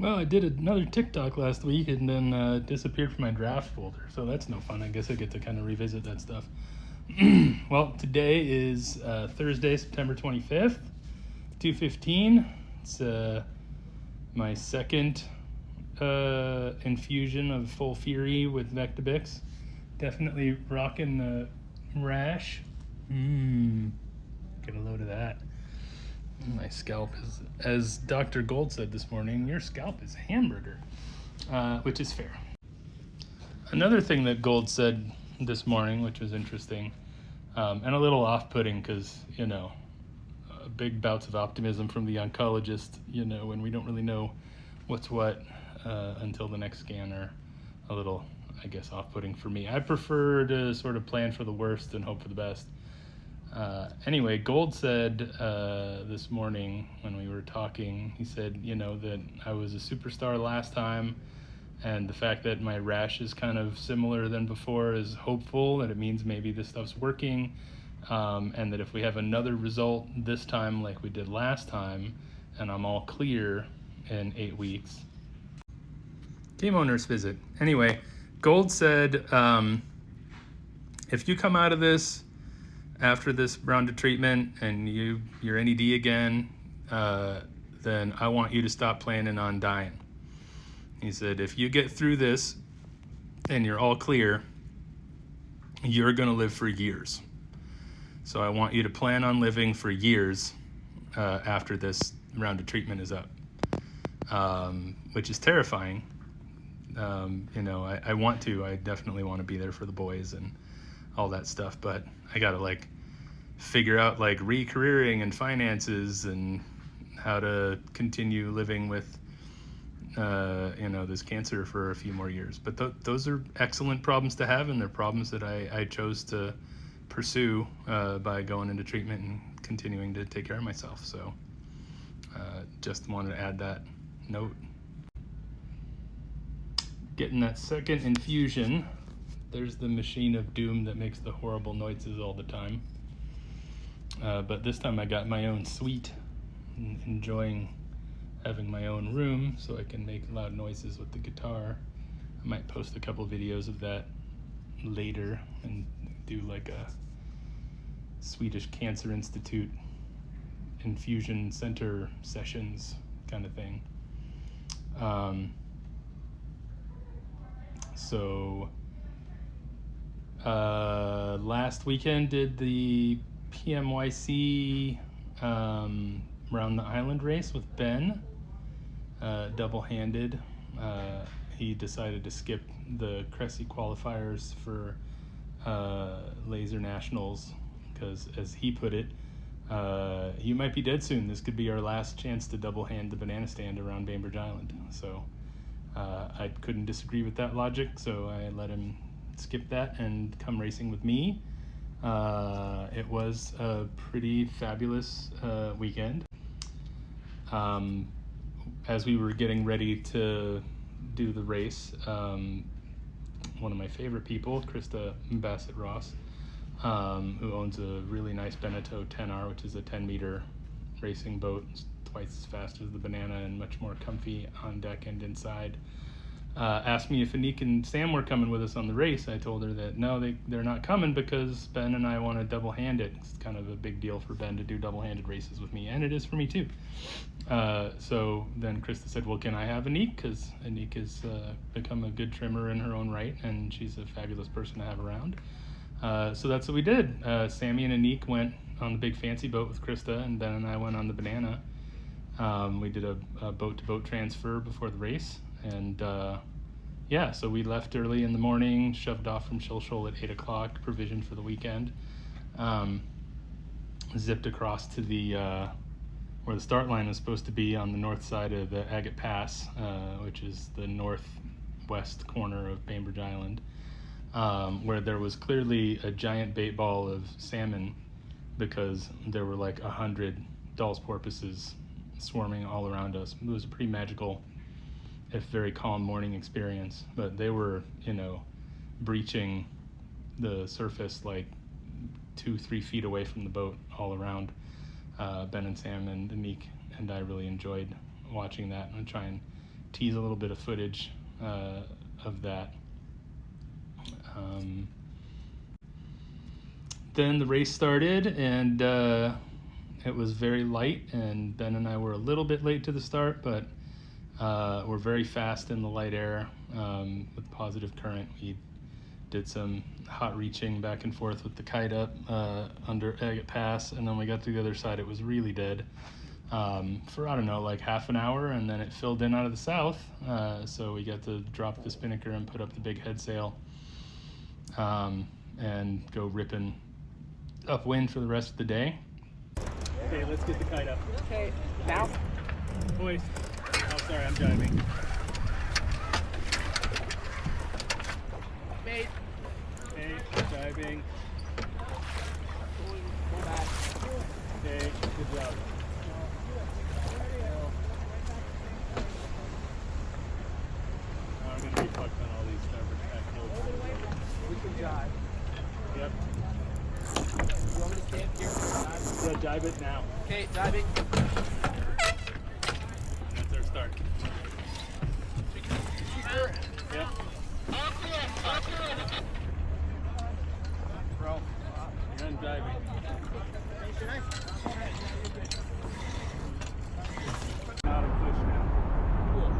Well, I did another TikTok last week and then disappeared from my draft folder, so that's no fun. I guess I get to kind of revisit that stuff. Well, today is Thursday, September 25th, 2:15. It's my second infusion of Full Fury with Vectibix. Definitely rocking the rash. Get a load of that. My scalp is, as Dr. Gold said this morning, your scalp is a hamburger, which is fair. Another thing that Gold said this morning, which was interesting, and a little off-putting because, big bouts of optimism from the oncologist, when we don't really know what's what until the next scan, are a little, I guess, off-putting for me. I prefer to sort of plan for the worst and hope for the best. Anyway, Gold said this morning when we were talking, he said, that I was a superstar last time, and the fact that my rash is kind of similar than before is hopeful, that it means maybe this stuff's working, and that if we have another result this time like we did last time, and I'm all clear in 8 weeks. Game owners visit. Anyway, Gold said, if you come out of this after this round of treatment and you're NED again, then I want you to stop planning on dying. He said, if you get through this and you're all clear, you're going to live for years. So I want you to plan on living for years after this round of treatment is up, which is terrifying. I definitely want to be there for the boys and all that stuff, but I gotta figure out re-careering and finances and how to continue living with this cancer for a few more years. But those are excellent problems to have, and they're problems that I chose to pursue by going into treatment and continuing to take care of myself. So just wanted to add that note. Getting that second infusion. There's the machine of doom that makes the horrible noises all the time. But this time I got my own suite, enjoying having my own room so I can make loud noises with the guitar. I might post a couple videos of that later and do a Swedish Cancer Institute infusion center sessions kind of thing. Last weekend did the PMYC around the island race with Ben, double-handed. He decided to skip the Cressy qualifiers for Laser Nationals because, as he put it, you might be dead soon. This could be our last chance to double-hand the banana stand around Bainbridge Island. So I couldn't disagree with that logic, so I let him skip that and come racing with me. It was a pretty fabulous weekend. As we were getting ready to do the race, one of my favorite people, Krista Bassett-Ross, who owns a really nice Beneteau 10R, which is a 10-meter racing boat. It's twice as fast as the Banana and much more comfy on deck and inside. Asked me if Anik and Sam were coming with us on the race. I told her that no, they're not coming because Ben and I want to double-hand it. It's kind of a big deal for Ben to do double-handed races with me, and it is for me too. So then Krista said, well, can I have Anik? Because Anik has become a good trimmer in her own right, and she's a fabulous person to have around. So that's what we did. Sammy and Anik went on the big fancy boat with Krista, and Ben and I went on the Banana. We did a boat-to-boat transfer before the race, and so we left early in the morning, shoved off from Shilshole at 8 o'clock, provisioned for the weekend, zipped across to the where the start line was supposed to be on the north side of the Agate Pass, which is the northwest corner of Bainbridge Island, where there was clearly a giant bait ball of salmon because there were 100 Dall's porpoises swarming all around us. It was a pretty magical, if very calm, morning experience, but they were, breaching the surface 2-3 feet away from the boat all around. Ben and Sam and Anik and I really enjoyed watching that and try and tease a little bit of footage of that. Then the race started, and it was very light, and Ben and I were a little bit late to the start, but we're very fast in the light air with positive current. We did some hot reaching back and forth with the kite up under Agate Pass, and then we got to the other side. It was really dead for, I don't know, like half an hour, and then it filled in out of the south, so we got to drop the spinnaker and put up the big head sail and go ripping upwind for the rest of the day. Okay, let's get the kite up. Okay, now? Boys. Oh, sorry, I'm driving. Mate. Okay, driving. Go back. Okay, good job. Now I'm going to be fucked on all these starboard tackles. We can jive. Yep. You want me to stay up here? Jive? Yeah, jive it now. Okay, diving. That's our start. Yep. Bro. You're on diving. Out of push now. Cool.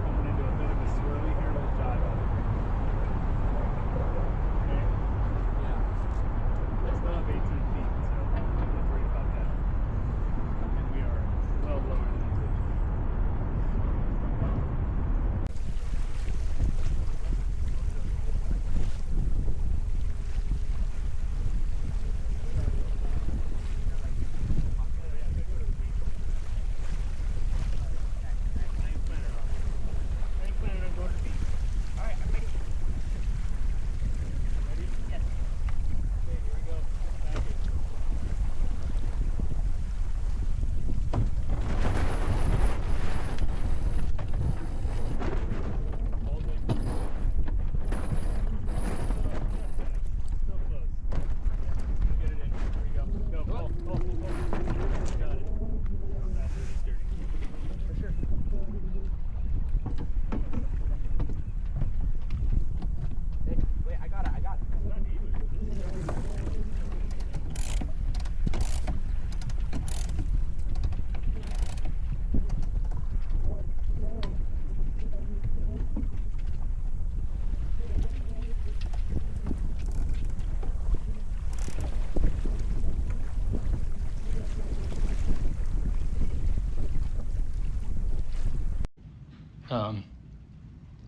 Coming into a bit of a swirly here with jive on it. Okay. Yeah. It's not 18 feet, so I'm not worried about that. And we are well lower than the bridge.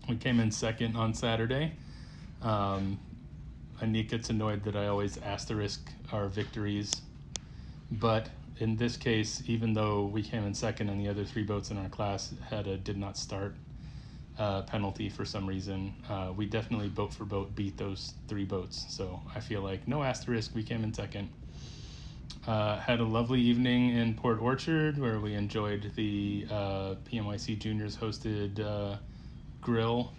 We came in second on Saturday. Anik gets annoyed that I always asterisk our victories, but in this case, even though we came in second and the other three boats in our class had a did not start penalty for some reason, we definitely boat for boat beat those three boats. So I feel like no asterisk, we came in second. Had a lovely evening in Port Orchard where we enjoyed the PMYC Juniors hosted grill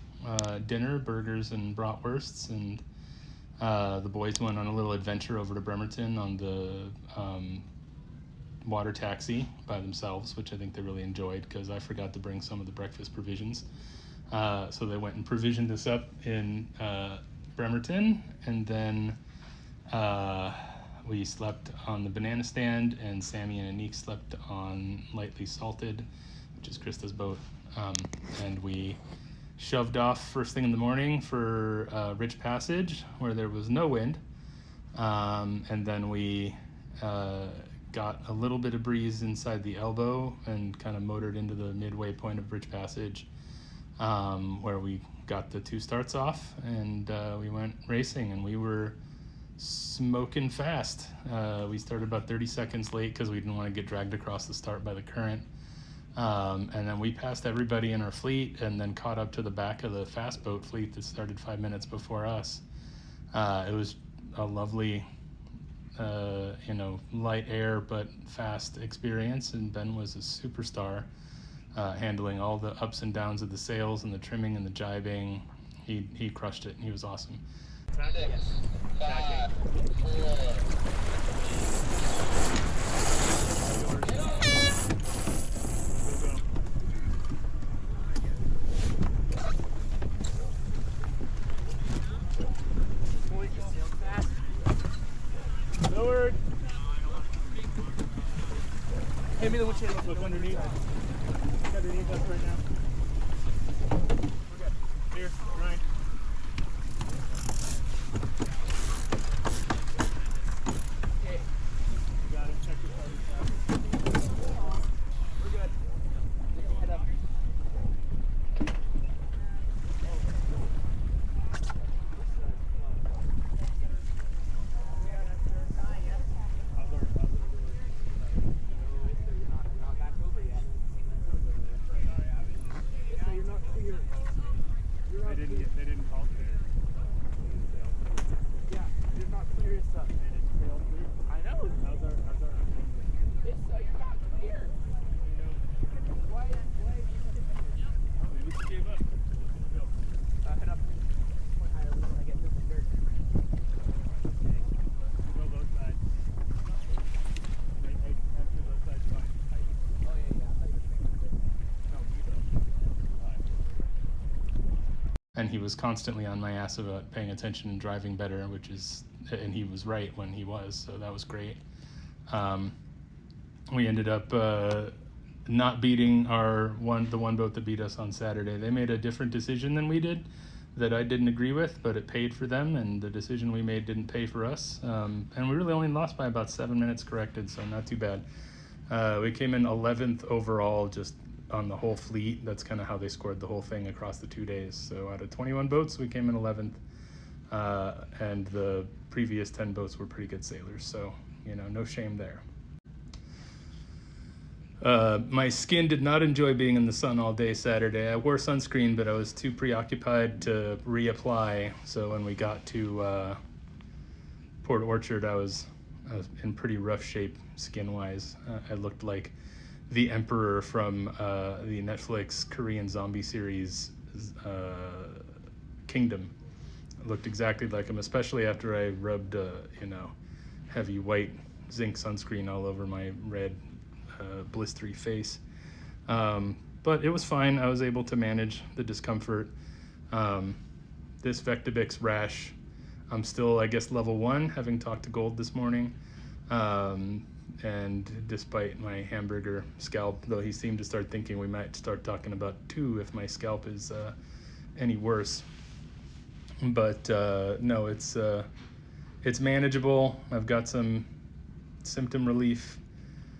dinner, burgers and bratwursts, and the boys went on a little adventure over to Bremerton on the water taxi by themselves, which I think they really enjoyed because I forgot to bring some of the breakfast provisions. So they went and provisioned us up in Bremerton, and then we slept on the banana stand, and Sammy and Anik slept on Lightly Salted, which is Krista's boat. And we shoved off first thing in the morning for Rich Passage, where there was no wind. And then we got a little bit of breeze inside the elbow and kind of motored into the midway point of Rich Passage, where we got the two starts off, and we went racing, and we were smoking fast. We started about 30 seconds late because we didn't want to get dragged across the start by the current. And then we passed everybody in our fleet and then caught up to the back of the fast boat fleet that started 5 minutes before us. It was a lovely, light air but fast experience, and Ben was a superstar, handling all the ups and downs of the sails and the trimming and the jibing. He crushed it, and he was awesome. 6, 5, 4. me the windshield. Look underneath. Look underneath us right now. We're good. Here, Ryan. Okay. You got it. Check your target. We're good. Head up. They didn't call clear. Yeah, you're not clear as such. I know. How's our It's you're not clear. Why oh, maybe we gave up. head up. Point higher. We don't want to get through the dirt. Okay. Go both sides. Actually, both sides fine. Tight. Oh yeah. I thought you were saying a bit. No, you go. And he was constantly on my ass about paying attention and driving better, and he was right when he was, so that was great. We ended up not beating the one boat that beat us on Saturday. They made a different decision than we did that I didn't agree with, but it paid for them, and the decision we made didn't pay for us. And we really only lost by about 7 minutes corrected, so not too bad. We came in 11th overall, just on the whole fleet. That's kind of how they scored the whole thing across the 2 days. So out of 21 boats, we came in 11th, and the previous 10 boats were pretty good sailors. So, no shame there. My skin did not enjoy being in the sun all day Saturday. I wore sunscreen, but I was too preoccupied to reapply. So when we got to Port Orchard, I was in pretty rough shape skin-wise. I looked like the Emperor from the Netflix Korean zombie series Kingdom. It looked exactly like him, especially after I rubbed heavy white zinc sunscreen all over my red blistery face. But it was fine. I was able to manage the discomfort. This Vectibix rash, I'm still, I guess, level 1, having talked to Gold this morning. And despite my hamburger scalp, though he seemed to start thinking we might start talking about 2 if my scalp is any worse. But no, it's manageable. I've got some symptom relief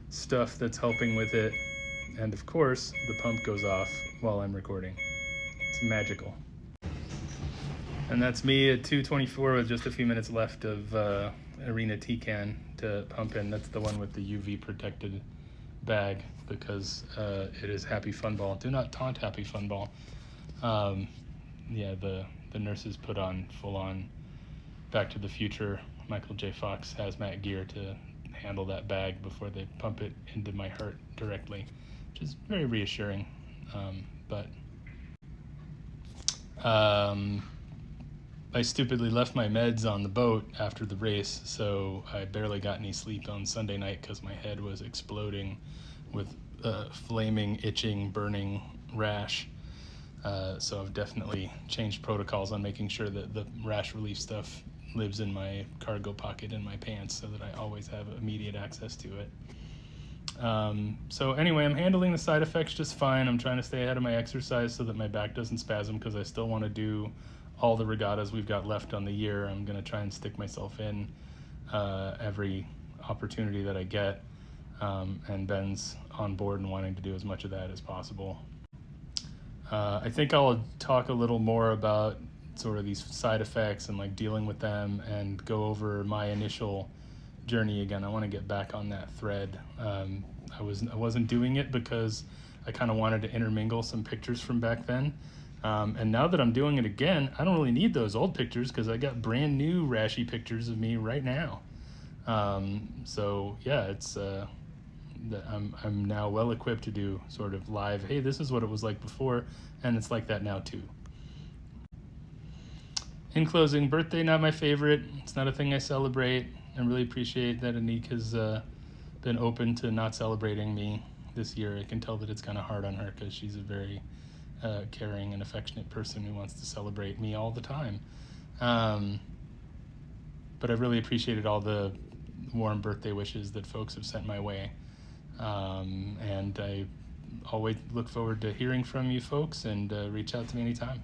stuff that's helping with it. And of course, the pump goes off while I'm recording. It's magical. And that's me at 2:24 with just a few minutes left of Arena T-Can to pump in. That's the one with the UV protected bag, because it is Happy Fun Ball. Do not taunt Happy Fun Ball. The nurses put on full-on Back to the Future Michael J. Fox hazmat gear to handle that bag before they pump it into my heart directly, which is very reassuring. I stupidly left my meds on the boat after the race, so I barely got any sleep on Sunday night because my head was exploding with flaming, itching, burning rash. So I've definitely changed protocols on making sure that the rash relief stuff lives in my cargo pocket in my pants so that I always have immediate access to it. So anyway, I'm handling the side effects just fine. I'm trying to stay ahead of my exercise so that my back doesn't spasm, because I still want to do all the regattas we've got left on the year. I'm going to try and stick myself in every opportunity that I get, and Ben's on board and wanting to do as much of that as possible. I think I'll talk a little more about sort of these side effects and like dealing with them, and go over my initial journey again. I want to get back on that thread. I wasn't doing it because I kind of wanted to intermingle some pictures from back then. And now that I'm doing it again, I don't really need those old pictures because I got brand new rashy pictures of me right now. So yeah, it's I'm now well equipped to do sort of live, hey, this is what it was like before, and it's like that now too. In closing, birthday not my favorite. It's not a thing I celebrate. I really appreciate that Anik has been open to not celebrating me this year. I can tell that it's kind of hard on her because she's a very caring and affectionate person who wants to celebrate me all the time. But I really appreciated all the warm birthday wishes that folks have sent my way. And I always look forward to hearing from you folks, and reach out to me anytime.